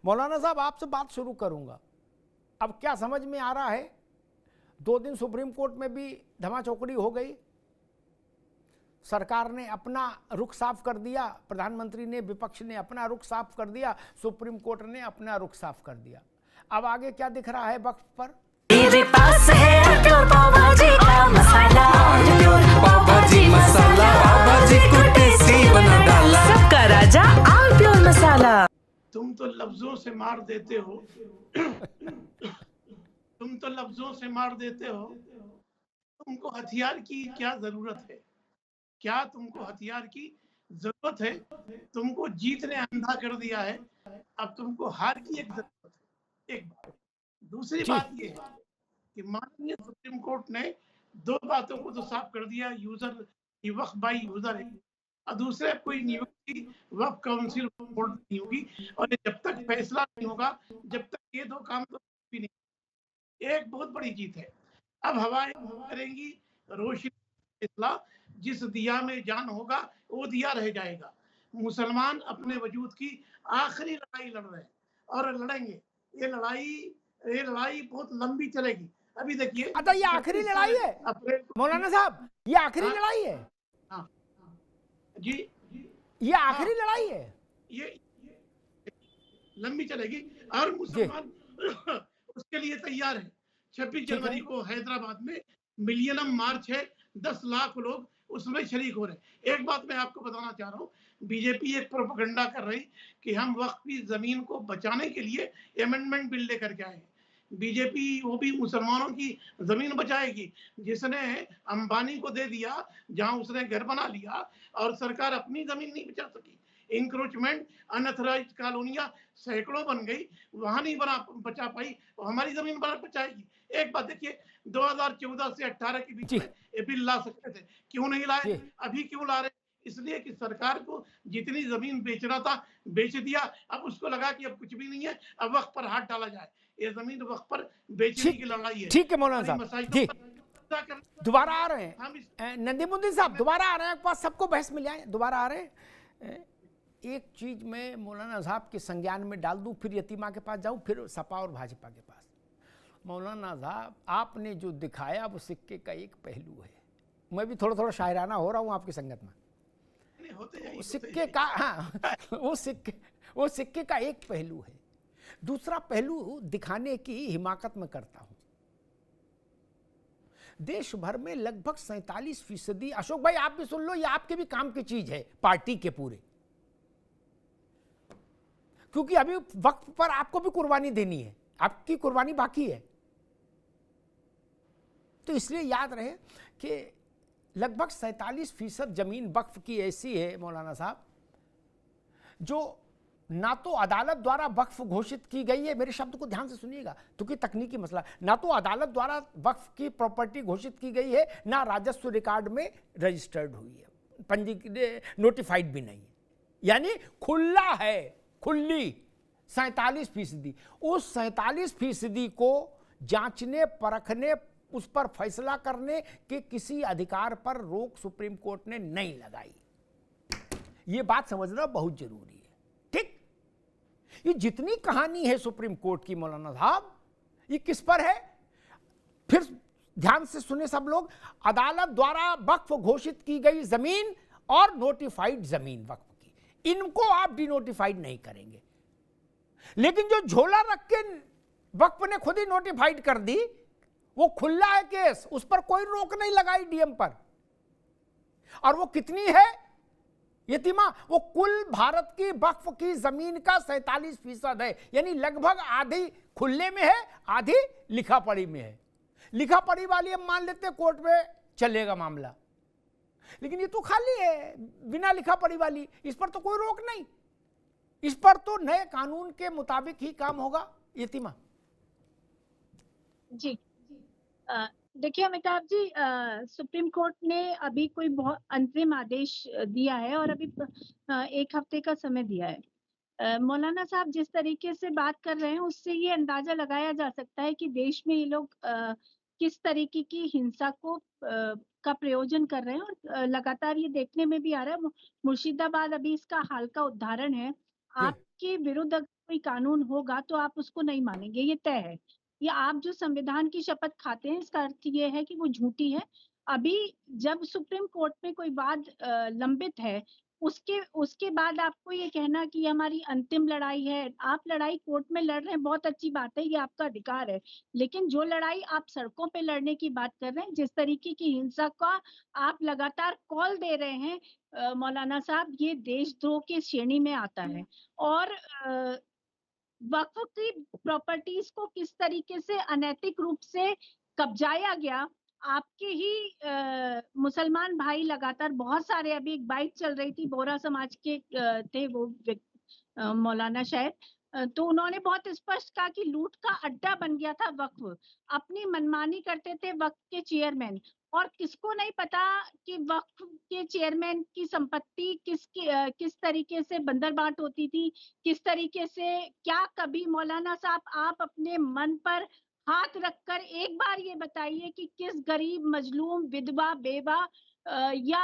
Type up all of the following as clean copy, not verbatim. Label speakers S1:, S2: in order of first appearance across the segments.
S1: मौलाना साहब आपसे बात शुरू करूंगा। अब क्या समझ में आ रहा है, 2 दिन सुप्रीम कोर्ट में भी धमाचौकड़ी हो गई, सरकार ने अपना रुख साफ कर दिया, प्रधानमंत्री ने, विपक्ष ने अपना रुख साफ कर दिया, सुप्रीम कोर्ट ने अपना रुख साफ कर दिया। अब आगे क्या दिख रहा है वक्फ पर?
S2: मेरे पास है प्योर पाव भाजी का मसाला, प्योर पाव भाजी मसाला, पाव भाजी को टेस्टी बना डाला, सबका राजा आल प्योर मसाला।
S3: तुम तो लफ्जों से मार देते हो तुम तो लफ्जों से मार देते हो, तुमको हथियार की क्या जरूरत है? क्या तुमको हथियार की जरूरत है? तुमको जीत ने अंधा कर दिया है, अब तुमको हार की एक जरूरत है। एक बात। दूसरी बात ये है कि माननीय सुप्रीम कोर्ट ने 2 बातों को तो साफ कर दिया, यूजर वक्फ बाई यूजर है, और दूसरे कोई नियुक्ति वक्फ काउंसिल बोर्ड नहीं होगी, और जब तक फैसला नहीं होगा, जब तक ये 2 काम तो भी नहीं। एक बहुत बड़ी जीत है। अब हवाएं करेंगी रोशनी, फैसला जिस दिया में जान होगा वो दिया रह जाएगा। मुसलमान अपने वजूद की आखिरी लड़ाई लड़ रहे हैं और लड़ेंगे। ये लड़ाई बहुत लंबी चलेगी। अभी देखिए,
S1: अच्छा, ये आखिरी लड़ाई है मौलाना साहब, ये आखिरी लड़ाई है?
S3: हाँ जी,
S1: ये आखिरी लड़ाई है,
S3: ये लंबी चलेगी और मुसलमान उसके लिए तैयार है। 26 जनवरी को हैदराबाद में मिलियनम मार्च है, 10 लाख लोग उसमें शरीक हो रहे। एक बात मैं आपको बताना चाह रहा हूँ, बीजेपी एक प्रोपेगेंडा कर रही कि हम वक्फ की जमीन को बचाने के लिए अमेंडमेंट बिल लेकर के आए। बीजेपी वो भी मुसलमानों की जमीन बचाएगी जिसने अंबानी को दे दिया, जहां उसने घर बना लिया और सरकार अपनी जमीन नहीं बचा सकी। इंक्रोचमेंट, अनऑथराइज्ड कॉलोनियां सैकड़ों बन गई, वहां नहीं बचा पाई, तो हमारी जमीन बचाएगी। एक बात देखिए, 2014 से 18 के बीच में ये बिल ला सकते थे, क्यों नहीं लाए? अभी क्यों ला रहे? इसलिए कि सरकार को जितनी जमीन बेचना था बेच दिया, अब उसको लगा कि अब कुछ भी नहीं है, अब वक्त पर हाथ डाला जाए। ये जमीन वक्त पर बेचने की लड़ाई है।
S1: ठीक है मौलाना साहब जी, दोबारा आ रहे हैं नंदीमुद्दीन साहब, दोबारा आ रहे हैं, पास सबको बहस में ले आए, दोबारा आ रहे हैं। एक चीज मैं मौलाना साहब के संज्ञान में डाल दूं, फिर यतीमा के पास जाऊं, फिर सपा और भाजपा के पास। मौलाना साहब, आपने जो दिखाया वो सिक्के का एक पहलू है। मैं भी थोड़ा थोड़ा शायराना हो रहा हूं आपकी संगत में। सिक्के का, हाँ, वो सिक्के का एक पहलू है। दूसरा पहलू दिखाने की हिमाकत में करता हूं। देश भर में लगभग 47%, अशोक भाई आप भी सुन लो, ये आपके भी काम की चीज है पार्टी के पूरे, क्योंकि अभी वक्त पर आपको भी कुर्बानी देनी है, आपकी कुर्बानी बाकी है। तो इसलिए याद रहे कि लगभग 47% जमीन वक्फ की ऐसी है मौलाना साहब, जो ना तो अदालत द्वारा वक्फ घोषित की गई है, मेरे शब्द को ध्यान से सुनिएगा क्योंकि तकनीकी मसला, ना तो अदालत द्वारा वक्फ की प्रॉपर्टी घोषित की गई है, ना राजस्व रिकॉर्ड में रजिस्टर्ड हुई है, नोटिफाइड भी नहीं है, यानी खुला है, खुली 47%। उस 47% को जांचने, परखने, उस पर फैसला करने के किसी अधिकार पर रोक सुप्रीम कोर्ट ने नहीं लगाई। यह बात समझना बहुत जरूरी है। ठीक, ये जितनी कहानी है सुप्रीम कोर्ट की मौलाना साहब, ये किस पर है? फिर ध्यान से सुने सब लोग, अदालत द्वारा वक्फ घोषित की गई जमीन और नोटिफाइड जमीन वक्फ की, इनको आप डिनोटिफाइड नहीं करेंगे। लेकिन जो झोला रख के वक्फ ने खुद ही नोटिफाइड कर दी, वो खुला है केस, उस पर कोई रोक नहीं लगाई डीएम पर। और वो कितनी है यतीमा? वो कुल भारत की वक्फ की जमीन का 47% है, यानी लगभग आधी खुले में है, आधी लिखा पढ़ी में है। लिखा पढ़ी वाली हम मान लेते कोर्ट में चलेगा मामला, लेकिन ये तो खाली है बिना लिखा पढ़ी वाली, इस पर तो कोई रोक नहीं, इस पर तो नए कानून के मुताबिक ही काम होगा। यतीमा
S4: जी, देखिए अमिताभ जी, सुप्रीम कोर्ट ने अभी कोई बहुत अंतरिम आदेश दिया है और अभी 1 हफ्ते का समय दिया है। मौलाना साहब जिस तरीके से बात कर रहे हैं उससे ये अंदाजा लगाया जा सकता है कि देश में ये लोग किस तरीके की हिंसा को का प्रयोजन कर रहे हैं, और लगातार ये देखने में भी आ रहा है। मुर्शिदाबाद अभी इसका हाल का उदाहरण है। आपके विरुद्ध कोई कानून होगा तो आप उसको नहीं मानेंगे, ये तय है। ये आप जो संविधान की शपथ खाते हैं इसका अर्थ ये है कि वो झूठी है। अभी जब सुप्रीम कोर्ट में कोई वाद लंबित है, उसके बाद आपको ये कहना कि ये हमारी अंतिम लड़ाई है, आप लड़ाई कोर्ट में लड़ रहे हैं, बहुत अच्छी बात है, ये आपका अधिकार है। लेकिन जो लड़ाई आप सड़कों पे लड़ने की बात कर रहे हैं, जिस तरीके की हिंसा का आप लगातार कॉल दे रहे हैं मौलाना साहब, ये देशद्रोह की श्रेणी में आता है। और वक्फ की प्रॉपर्टीज को किस तरीके से अनैतिक रूप से कब्जाया गया, आपके ही मुसलमान भाई लगातार बहुत सारे, अभी एक बाइट चल रही थी, बोहरा समाज के थे वो मौलाना शायद, तो उन्होंने बहुत स्पष्ट कहा कि लूट का अड्डा बन गया था वक्फ, अपनी मनमानी करते थे वक्फ के चेयरमैन। और किसको नहीं पता कि वक्फ के चेयरमैन की संपत्ति किस तरीके से बंदरबाट होती थी, किस तरीके से, क्या कभी मौलाना साहब आप अपने मन पर हाथ रखकर एक बार ये बताइए कि किस गरीब मजलूम विधवा बेवा या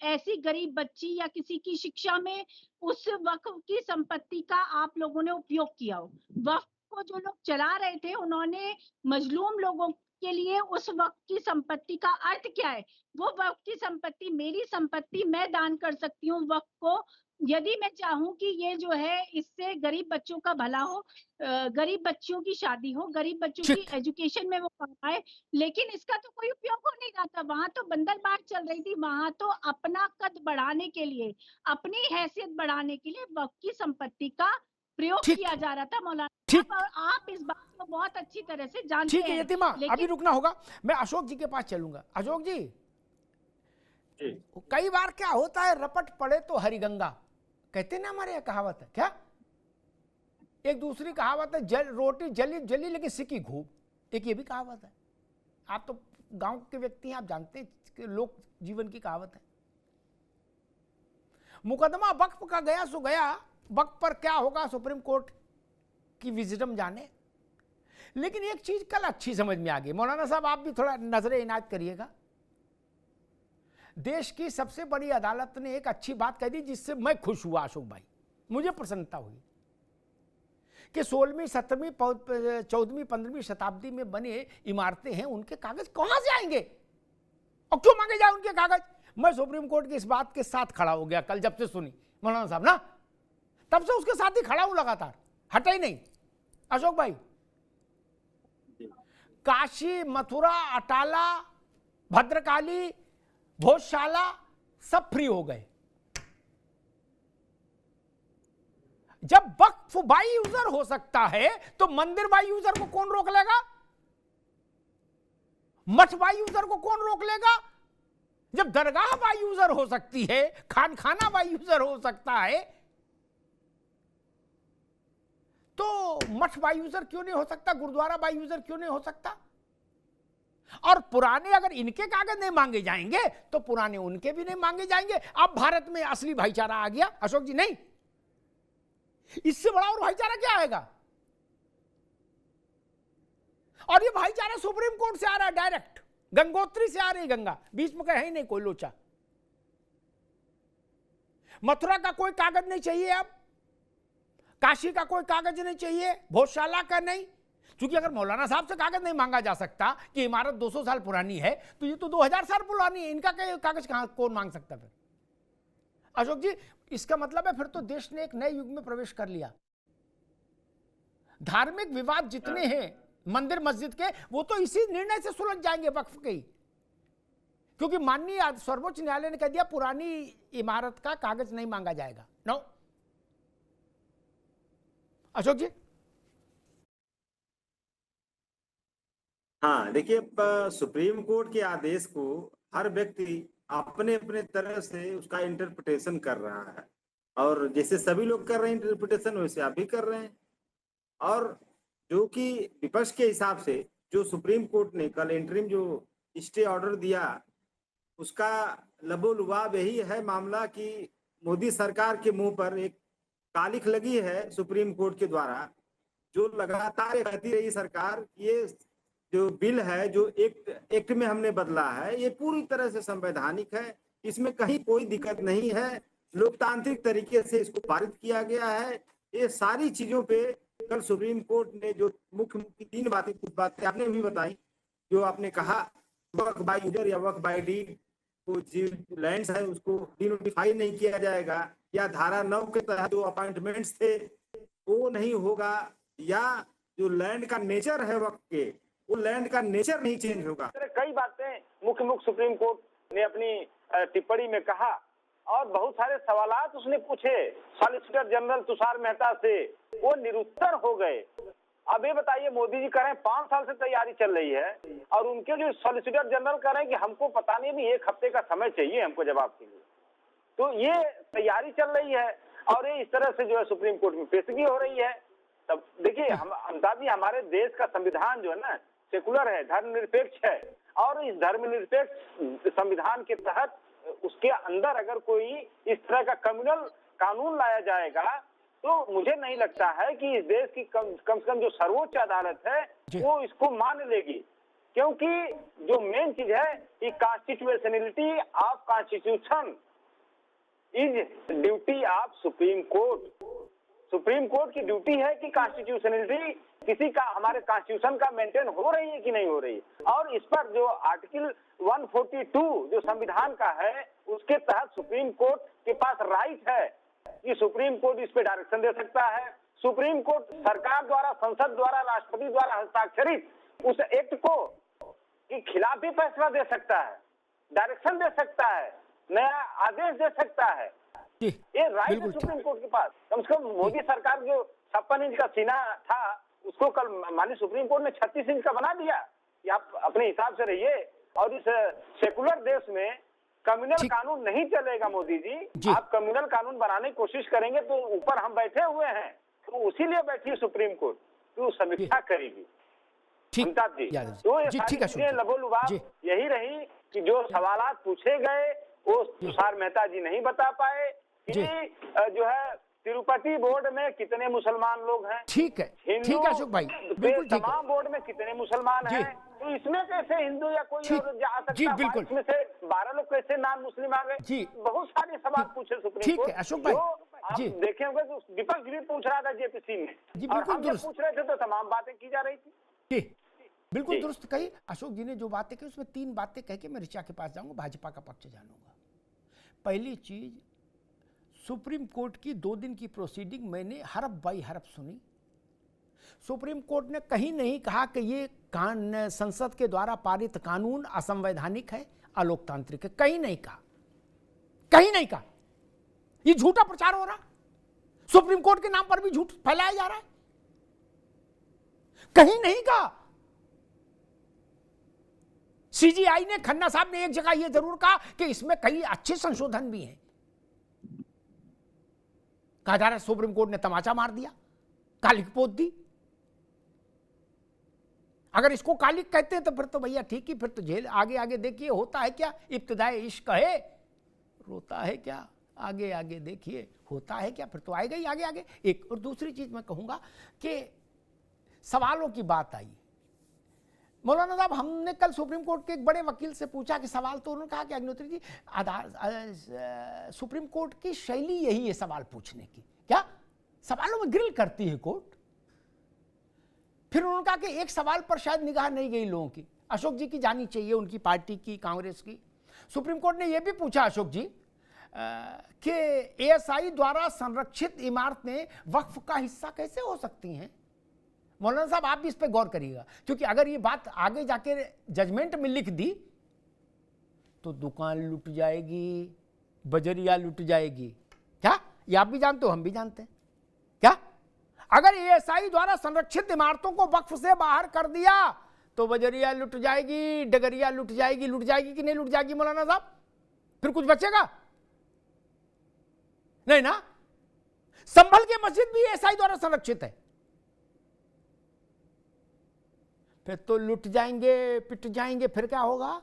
S4: ऐसी गरीब बच्ची या किसी की शिक्षा में उस वक्फ की संपत्ति का आप लोगों ने उपयोग किया हो। वक्फ को जो लोग चला रहे थे उन्होंने मजलूम लोगों के लिए उस वक्त की संपत्ति का अर्थ क्या है, वो वक्त की संपत्ति मेरी संपत्ति, मैं दान कर सकती हूँ वक्त को, यदि मैं चाहूं कि ये जो है इससे गरीब बच्चों का भला हो, गरीब बच्चों की शादी हो, गरीब बच्चों की एजुकेशन में वो कमाए। लेकिन इसका तो कोई उपयोग हो नहीं रहा था, वहां तो बंदरबाट चल रही थी, वहां तो अपना कद बढ़ाने के लिए, अपनी हैसियत बढ़ाने के लिए वक्त की संपत्ति का प्रयोग किया जा रहा था मौलाना साहब, और आप इस बात को बहुत अच्छी तरह से जानते हैं।
S1: ठीक है यतीमा, अभी रुकना होगा, मैं अशोक जी के पास चलूंगा। अशोक जी, कई बार क्या होता है, रपट पड़े तो हरिगंगा, कहते ना हमारे यहाँ कहावत है, क्या एक दूसरी कहावत है, रोटी जली जली लेकिन सिकी खूब, एक ये भी कहावत है। आप तो गांव के व्यक्ति हैं, आप जानते हैं कि लोक जीवन की कहावत है। मुकदमा वक्फ का गया सो गया, वक्फ पर क्या होगा सुप्रीम कोर्ट की विजडम जाने। लेकिन एक चीज कल अच्छी समझ में आ गई, मौलाना साहब आप भी थोड़ा नजरे इनायत करिएगा। देश की सबसे बड़ी अदालत ने एक अच्छी बात कह दी जिससे मैं खुश हुआ अशोक भाई, मुझे प्रसन्नता हुई कि 16वीं 17वीं 14वीं 15वीं शताब्दी में बने इमारतें हैं, उनके कागज कहां से आएंगे और क्यों मांगे जाए उनके कागज। मैं सुप्रीम कोर्ट की इस बात के साथ खड़ा हो गया कल, जब से सुनी मौलाना साहब ना, तब से उसके साथ ही खड़ा हूं लगातार, हटा ही नहीं। अशोक भाई, काशी, मथुरा, अटाला, भद्रकाली, भोजशाला सब फ्री हो गए। जब वक्फ बाई यूजर हो सकता है तो मंदिर बाई यूजर को कौन रोक लेगा, मठ बाई यूजर को कौन रोक लेगा। जब दरगाह बाई यूजर हो सकती है, खानखाना बाई यूजर हो सकता है, तो मठ बाई यूजर क्यों नहीं हो सकता, गुरुद्वारा बाई यूजर क्यों नहीं हो सकता। और पुराने अगर इनके कागज नहीं मांगे जाएंगे तो पुराने उनके भी नहीं मांगे जाएंगे। अब भारत में असली भाईचारा आ गया अशोक जी, नहीं इससे बड़ा और भाईचारा क्या आएगा। और ये भाईचारा सुप्रीम कोर्ट से आ रहा है, डायरेक्ट गंगोत्री से आ रही गंगा, बीच में है ही नहीं कोई लोचा। मथुरा का कोई कागज नहीं चाहिए, अब काशी का कोई कागज नहीं चाहिए, भोजशाला का नहीं, क्योंकि अगर मौलाना साहब से कागज नहीं मांगा जा सकता कि इमारत 200 साल पुरानी है, तो ये तो 2000 साल पुरानी है, इनका कागज कहां कौन मांग सकता फिर। अशोक जी, इसका मतलब है फिर तो देश ने एक नए युग में प्रवेश कर लिया। धार्मिक विवाद जितने हैं मंदिर मस्जिद के, वो तो इसी निर्णय से सुलझ जाएंगे वक्फ के ही, क्योंकि माननीय सर्वोच्च न्यायालय ने कह दिया पुरानी इमारत का कागज नहीं मांगा जाएगा। नो अशोक जी।
S5: हाँ देखिए, सुप्रीम कोर्ट के आदेश को हर व्यक्ति अपने अपने तरह से उसका इंटरप्रिटेशन कर रहा है, और जैसे सभी लोग कर रहे हैं इंटरप्रिटेशन, वैसे आप भी कर रहे हैं। और जो कि विपक्ष के हिसाब से जो सुप्रीम कोर्ट ने कल इंटरिम जो स्टे ऑर्डर दिया, उसका लबोलुबाब यही है मामला कि मोदी सरकार के मुंह पर एक कालिख लगी है सुप्रीम कोर्ट के द्वारा, जो लगातार कहती रही सरकार, ये जो बिल है जो एक्ट में हमने बदला है, ये पूरी तरह से संवैधानिक है, इसमें कहीं कोई दिक्कत नहीं है, लोकतांत्रिक तरीके से इसको पारित किया गया है, ये सारी चीजों पे कल सुप्रीम कोर्ट ने जो मुख्य मुख्य 3 बातें, कुछ बातें आपने भी बताई, जो आपने कहा वक्फ बाय यूजर या वक्फ बाय डीड, वो जो लैंड्स है उसको डिनोटिफाई नहीं किया जाएगा, या धारा 9 के तहत जो अपॉइंटमेंट्स थे वो नहीं होगा, या जो लैंड का नेचर है वक्फ के, वो लैंड का नेचर नहीं चेंज होगा।
S6: कई बातें मुख्य सुप्रीम कोर्ट ने अपनी टिप्पणी में कहा और बहुत सारे सवालात उसने पूछे सॉलिसिटर जनरल तुषार मेहता से, वो निरुत्तर हो गए। अब ये बताइए, मोदी जी कह रहे हैं 5 साल से तैयारी चल रही है और उनके जो सॉलिसिटर जनरल कह रहे हैं कि हमको पता नहीं, भी 1 हफ्ते का समय चाहिए हमको जवाब के लिए। तो ये तैयारि चल रही है और ये इस तरह से जो है सुप्रीम कोर्ट में पेशगी हो रही है। तब देखिए, हम अमिताभ जी, हमारे देश का संविधान जो है ना सेकुलर है, धर्मनिरपेक्ष है, और इस धर्मनिरपेक्ष संविधान के तहत उसके अंदर अगर कोई इस तरह का कम्युनल कानून लाया जाएगा तो मुझे नहीं लगता है कि इस देश की कम से कम जो सर्वोच्च अदालत है वो इसको मान लेगी, क्योंकि जो मेन चीज है कि constitutionality of constitution is duty of supreme court. Supreme court की ड्यूटी है कि कॉन्स्टिट्यूशनलिटी किसी का, हमारे कॉन्स्टिट्यूशन का मेंटेन हो रही है कि नहीं हो रही है। और इस पर जो आर्टिकल 142 जो संविधान का है उसके तहत सुप्रीम कोर्ट के पास राइट है कि सुप्रीम कोर्ट इस पे डायरेक्शन दे सकता है। सुप्रीम कोर्ट सरकार द्वारा, संसद द्वारा, राष्ट्रपति द्वारा हस्ताक्षरित उस एक्ट को के खिलाफ भी फैसला दे सकता है, डायरेक्शन दे सकता है, नया आदेश दे सकता है। ये राइट है सुप्रीम कोर्ट के पास। कम से कम मोदी सरकार जो 56 इंच का सीना था उसको कल माननीय सुप्रीम कोर्ट ने 36 इंच का बना दिया कि आप अपने हिसाब से रहिए। और इस सेकुलर देश में कम्युनल कानून नहीं चलेगा मोदी जी। आप कम्युनल कानून बनाने की कोशिश करेंगे तो ऊपर हम बैठे हुए हैं, तो उसीलिए बैठी है सुप्रीम कोर्ट, तो समीक्षा करेगी। अमिताभ जी, तो ये सारी चीजें लबोलुबाब यही रही कि जो सवालात पूछे गए वो तुषार मेहता जी नहीं बता पाए कि जो है तिरुपति बोर्ड में कितने मुसलमान लोग हैं।
S1: ठीक है, ठीक है अशोक भाई, बिल्कुल ठीक है।
S6: तमाम बोर्ड में कितने मुसलमान हैं, तो इसमें कैसे हिंदू या कोई और जा सकता है? इसमें से 12 लोग कैसे नाम मुस्लिम आ गए? जी, बहुत सारे सवाल पूछे सुप्रीम कोर्ट। ठीक है अशोक भाई, जी देखे होंगे तो विपक्ष भी पूछ रहा था जेपीसी में, और हम जब पूछ रहे थे तो तमाम बातें की जा रही थी।
S1: बिल्कुल दुरुस्त कही अशोक जी ने जो बातें कही, उसमें 3 बातें कह के मैं ऋचा के पास जाऊंगा, भाजपा का पक्ष जानूंगा। पहली चीज, सुप्रीम कोर्ट की 2 दिन की प्रोसीडिंग मैंने हरफ बाई हरफ सुनी। सुप्रीम कोर्ट ने कहीं नहीं कहा कि ये संसद के द्वारा पारित कानून असंवैधानिक है, अलोकतांत्रिक है, कहीं नहीं कहा, कहीं नहीं कहा। ये झूठा प्रचार हो रहा, सुप्रीम कोर्ट के नाम पर भी झूठ फैलाया जा रहा है, कहीं नहीं कहा। सीजीआई ने, खन्ना साहब ने एक जगह यह जरूर कहा कि इसमें कई अच्छे संशोधन भी हैं। कहा जा रहा है सुप्रीम कोर्ट ने तमाचा मार दिया, कालिक पोत दी। अगर इसको कालिक कहते हैं तो फिर तो भैया ठीक ही, फिर तो जेल। आगे आगे देखिए होता है क्या, इब्तिदाए इश्क है, रोता है क्या, आगे आगे देखिए होता है क्या, फिर तो आएगा ही आगे आगे। एक और दूसरी चीज मैं कहूंगा कि सवालों की बात आई। मौलाना साहब, हमने कल सुप्रीम कोर्ट के एक बड़े वकील से पूछा कि सवाल, तो उन्होंने कहा कि अग्निहोत्री जी, सुप्रीम कोर्ट की शैली यही है सवाल पूछने की, क्या सवालों में ग्रिल करती है कोर्ट। फिर उन्होंने कहा कि एक सवाल पर शायद निगाह नहीं गई लोगों की, अशोक जी की जानी चाहिए, उनकी पार्टी की, कांग्रेस की। सुप्रीम कोर्ट ने यह भी पूछा अशोक जी कि एएसआई द्वारा संरक्षित इमारतें वक्फ का हिस्सा कैसे हो सकती हैं। मौलाना साहब, आप भी इस पे गौर करिएगा, क्योंकि अगर ये बात आगे जाके जजमेंट में लिख दी तो दुकान लुट जाएगी, बजरिया लुट जाएगी। क्या ये आप भी जानते हो, हम भी जानते हैं। क्या अगर एएसआई द्वारा संरक्षित इमारतों को वक्फ से बाहर कर दिया तो बजरिया लुट जाएगी, डगरिया लुट जाएगी। लुट जाएगी कि नहीं लुट जाएगी मौलाना साहब? फिर कुछ बचेगा नहीं ना। संभल की मस्जिद भी एएसआई द्वारा संरक्षित है, फिर तो लुट जाएंगे, पिट जाएंगे, फिर क्या होगा?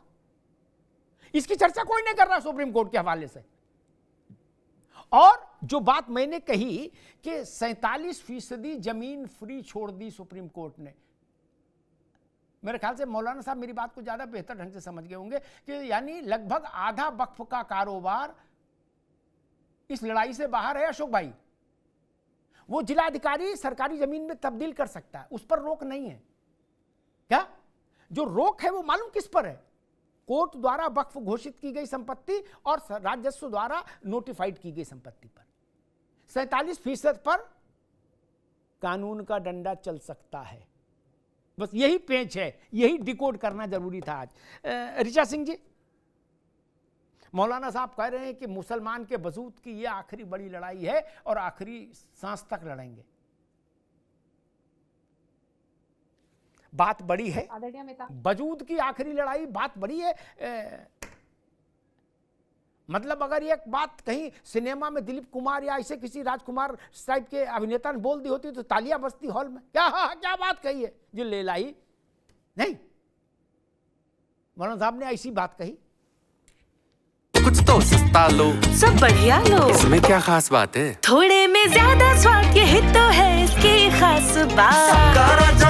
S1: इसकी चर्चा कोई नहीं कर रहा सुप्रीम कोर्ट के हवाले से। और जो बात मैंने कही कि 47% जमीन फ्री छोड़ दी सुप्रीम कोर्ट ने, मेरे ख्याल से मौलाना साहब मेरी बात को ज्यादा बेहतर ढंग से समझ गए होंगे कि यानी लगभग आधा वक्फ का कारोबार इस लड़ाई से बाहर है अशोक भाई। वो जिलाधिकारी सरकारी जमीन में तब्दील कर सकता है, उस पर रोक नहीं है। क्या जो रोक है वो मालूम किस पर है? कोर्ट द्वारा वक्फ घोषित की गई संपत्ति और राजस्व द्वारा नोटिफाइड की गई संपत्ति पर 47% पर कानून का डंडा चल सकता है। बस यही पेंच है, यही डिकोड करना जरूरी था आज। ऋचा सिंह जी, मौलाना साहब कह रहे हैं कि मुसलमान के वजूद की यह आखिरी बड़ी लड़ाई है और आखिरी सांस तक लड़ेंगे। बात बड़ी है, वजूद की आखिरी लड़ाई, बात बड़ी है। मतलब अगर एक बात कहीं सिनेमा में दिलीप कुमार या ऐसे किसी राजकुमार टाइप के अभिनेता ने बोल दी होती तो तालियां बजती हॉल में। क्या बात कही है जो ले लाई। नहीं, मौलाना साहब ने ऐसी बात कही।
S7: कुछ तो सस्ता लो,
S2: सब बढ़िया लो,
S7: इसमें क्या खास बात है?
S2: थोड़े में ज्यादा स्वाद, यही तो है इसकी खास बात।